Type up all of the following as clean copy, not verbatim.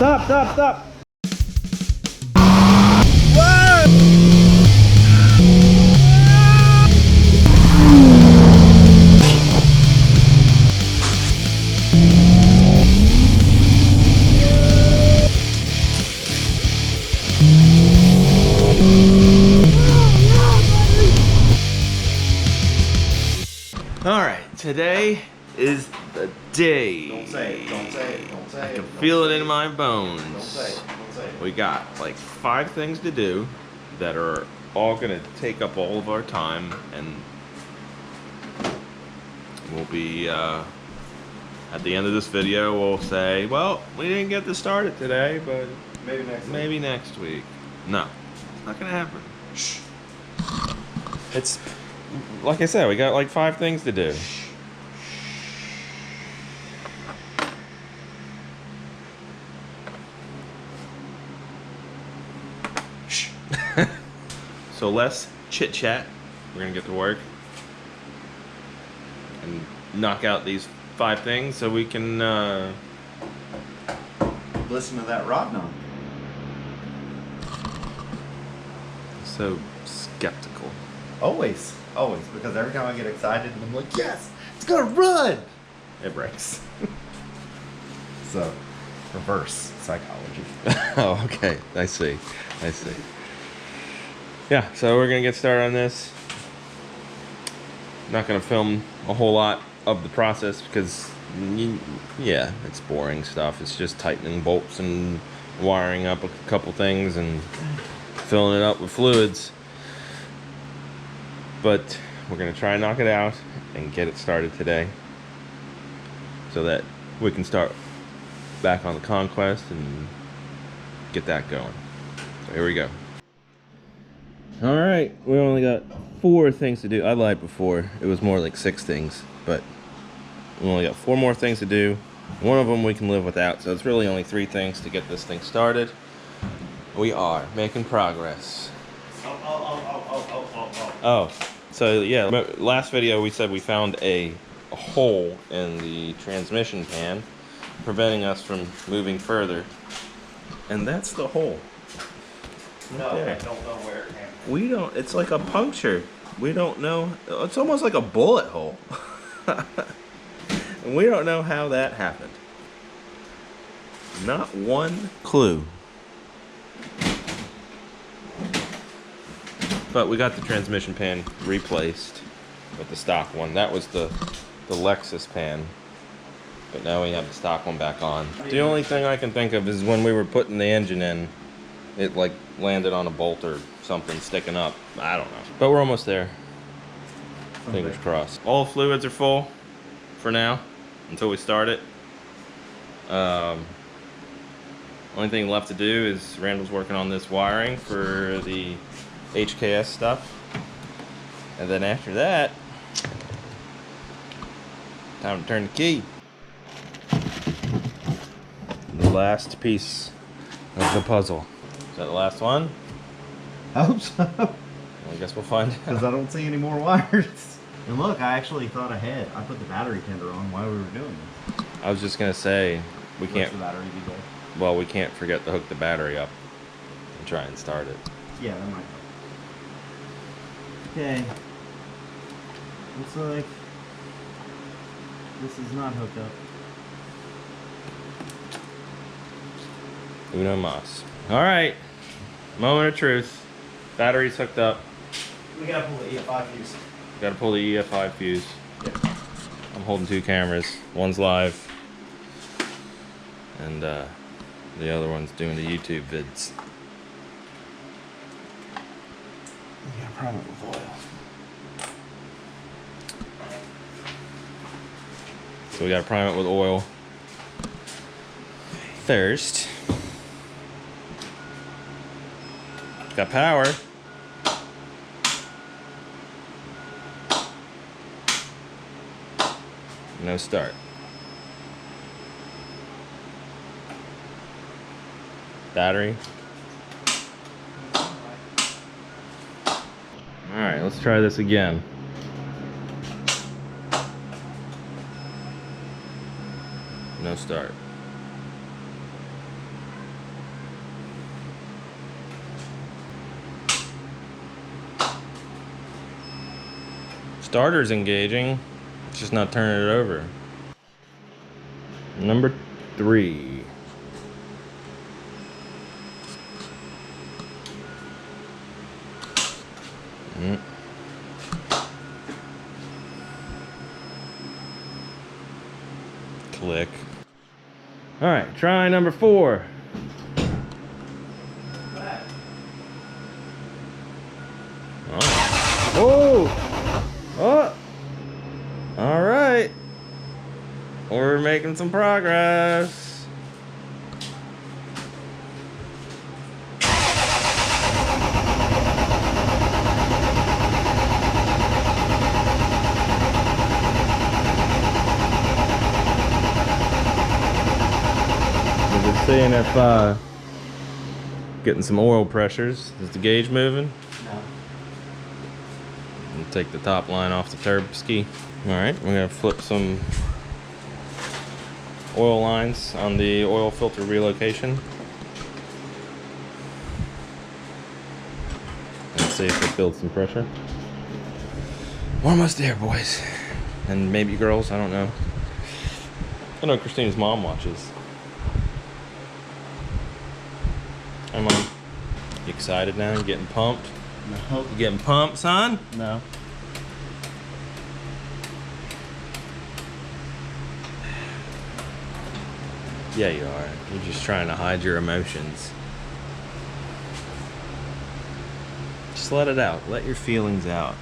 Stop, stop, stop. Alright, today is the day. Don't say it, don't say it, don't say it. I can feel it in my Don't bones. say it, don't say it. We got like 5 things to do that are all gonna take up all of our time, and we'll be at the end of this video we'll say, well, we didn't get this started today, but maybe next week. No, it's not gonna happen. Shh. It's like I said, we got like 5 things to do. Shh. So less chit chat. We're gonna get to work and knock out these 5 things so we can Listen to that rod knob. so skeptical. Always, always, because every time I get excited, I'm like, yes, it's gonna run. It breaks. So, reverse psychology. Oh, okay. I see. I see. Yeah, so we're gonna get started on this. Not gonna film a whole lot of the process because, yeah, it's boring stuff. It's just tightening bolts and wiring up a couple things and filling it up with fluids. But we're gonna try and knock it out and get it started today so that we can start back on the conquest and get that going. So here we go. All right, we only got 4 things to do. I lied before. It was more like 6 things, but we only got 4 more things to do. One of them we can live without, so it's really only 3 things to get this thing started. We are making progress. Oh, so yeah, last video we said we found a hole in the transmission pan, preventing us from moving further. And that's the hole. No, Okay. I don't know where it came from. We don't, it's like a puncture. We don't know, it's almost like a bullet hole. And we don't know how that happened. Not one clue. But we got the transmission pan replaced with the stock one. That was the Lexus pan. But now we have the stock one back on. The only thing I can think of is when we were putting the engine in, it like landed on a bolt or something sticking up. I don't know. But we're almost there. Fingers crossed. All fluids are full for now until we start it. Only thing left to do is Randall's working on this wiring for the HKS stuff, and then after that, time to turn the key. The last piece of the puzzle. Is that the last one? I hope so. Well, I guess we'll find out. Because I don't see any more wires. And look, I actually thought ahead. I put the battery tender on while we were doing this. I was just gonna say we can't. The battery be dead? Well, we can't forget to hook the battery up and try and start it. Yeah, that might help. Okay. Looks like this is not hooked up. Uno mas. All right. Moment of truth. Battery's hooked up. We gotta pull the EFI fuse. Gotta pull the EFI fuse. Yeah. I'm holding 2 cameras. One's live, and the other one's doing the YouTube vids. We gotta prime it with oil. So we gotta prime it with oil first. Got power. No start. Battery. Alright, let's try this again. No start. Starter's engaging. It's just not turning it over. Number 3. Click. All right, try number 4. Oh! Oh! All right. We're making some progress. Just seeing if getting some oil pressures. Is the gauge moving? No. And take the top line off the turbo ski. All right, we're gonna flip some oil lines on the oil filter relocation. Let's see if it builds some pressure. We're almost there, boys. And maybe girls, I don't know. I know Christina's mom watches. Hi, Mom. You excited now? You getting pumped? No. You getting pumped, son? No. Yeah, you are. You're just trying to hide your emotions. Just let it out. Let your feelings out.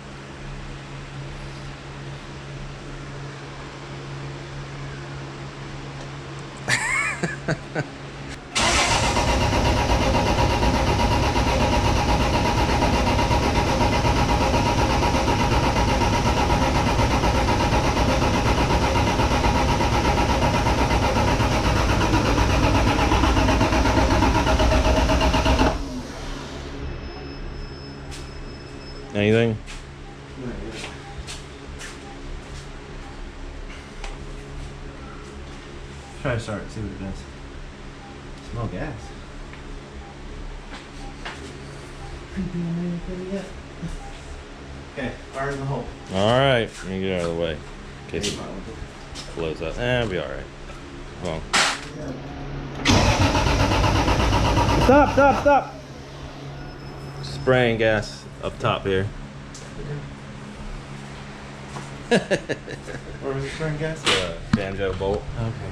Anything? Try to start, see what it does. Smell gas. Okay, fire in the hole. Alright, let me get out of the way. In case it blows up. It'll be alright. Well. Stop, stop, stop! Spraying gas up top here. Where was it spraying gas? Banjo bolt. Okay.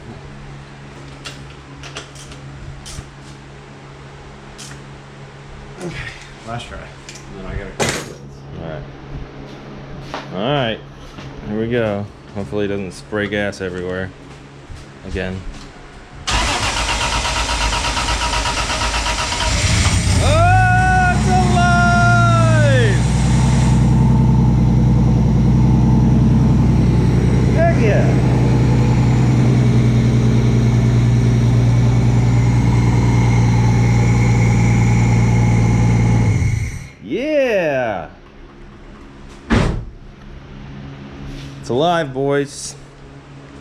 Okay, last try. And then I gotta close it. Alright. Alright. Here we go. Hopefully it doesn't spray gas everywhere. Again. Oh, it's alive! Heck yeah! Yeah! It's alive, boys.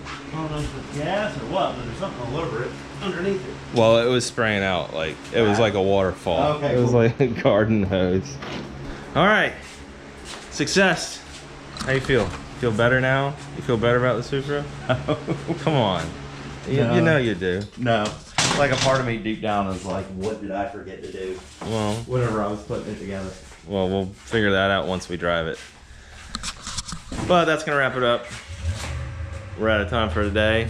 I don't know if it's gas or what, but there's something all over it, underneath it. Well, it was spraying out like it was like a waterfall. Okay, it was cool. like a garden hose. All right, success. How you feel? Feel better now? You feel better about the Supra? Come on, you know you do. No, like a part of me deep down is like, what did I forget to do? Well, Whenever I was putting it together. well, we'll figure that out once we drive it. But that's gonna wrap it up. We're out of time for today.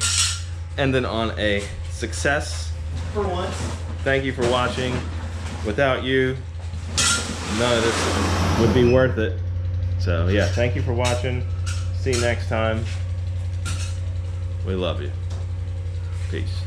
Ending on a success. For once. Thank you for watching. Without you, none of this would be worth it. So yeah, thank you for watching. See you next time. We love you. Peace.